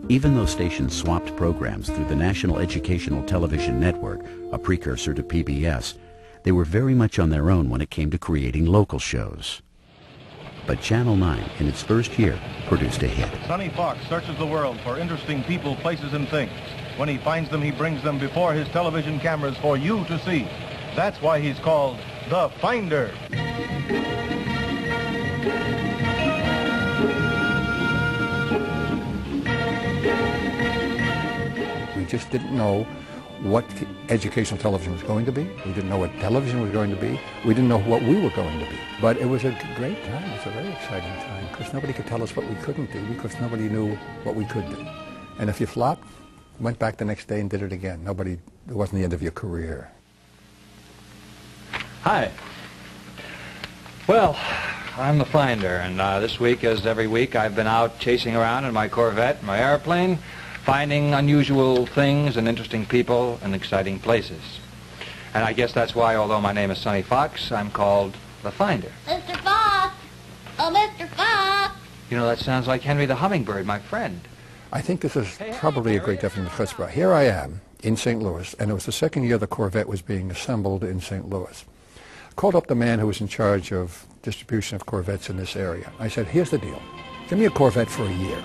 Even though stations swapped programs through the National Educational Television Network, a precursor to PBS, they were very much on their own when it came to creating local shows. But Channel 9, in its first year, produced a hit. Sonny Fox searches the world for interesting people, places, and things. When he finds them, he brings them before his television cameras for you to see. That's why he's called The Finder. We just didn't know what educational television was going to be. We didn't know what television was going to be. We didn't know what we were going to be. But it was a great time. It was a very exciting time because nobody could tell us what we couldn't do because nobody knew what we could do. And if you flopped, went back the next day and did it again. It wasn't the end of your career. Hi. Well, I'm the Finder, and this week, as every week, I've been out chasing around in my Corvette, my airplane, finding unusual things and interesting people and exciting places. And I guess that's why, although my name is Sonny Fox, I'm called the Finder. Mr. Fox! Oh, Mr. Fox! You know, that sounds like Henry the Hummingbird, my friend. I think this is probably a great definition of chutzpah. Here I am in St. Louis, and it was the second year the Corvette was being assembled in St. Louis. Called up the man who was in charge of distribution of Corvettes in this area. I said, here's the deal. Give me a Corvette for a year.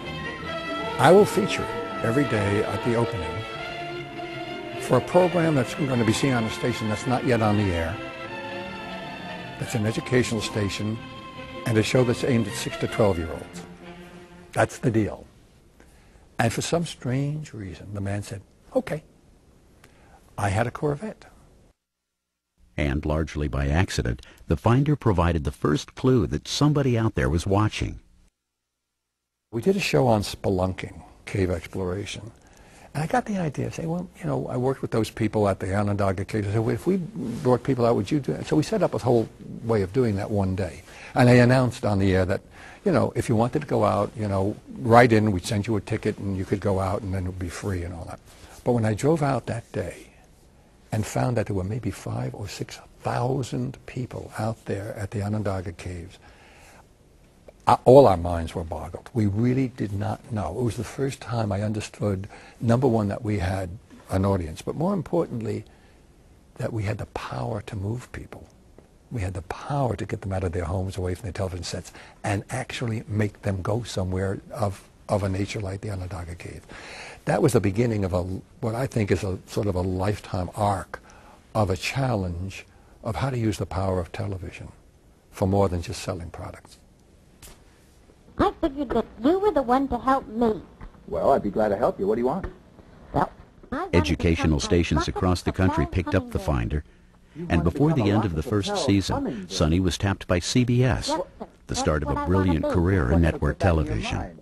I will feature it every day at the opening for a program that's going to be seen on a station that's not yet on the air, that's an educational station, and a show that's aimed at 6 to 12-year-olds. That's the deal. And for some strange reason, the man said, okay. I had a Corvette. And largely by accident, the Finder provided the first clue that somebody out there was watching. We did a show on spelunking, cave exploration. And I got the idea, say, well, you know, I worked with those people at the Onondaga Caves. I said, well, if we brought people out, would you do it? So we set up a whole way of doing that one day. And I announced on the air that, you know, if you wanted to go out, you know, write in, we'd send you a ticket and you could go out and then it would be free and all that. But when I drove out that day and found that there were maybe 5,000 or 6,000 people out there at the Onondaga Caves, all our minds were boggled. We really did not know. It was the first time I understood, number one, that we had an audience, but more importantly, that we had the power to move people. We had the power to get them out of their homes, away from their television sets, and actually make them go somewhere of a nature like the Onondaga Cave. That was the beginning of what I think is a sort of a lifetime arc of a challenge of how to use the power of television for more than just selling products. I figured that you were the one to help me. Well, I'd be glad to help you. What do you want? Well, Educational stations across the country picked up the Finder, and before the end of the first season, Sonny was tapped by CBS, the start of a brilliant career in network television.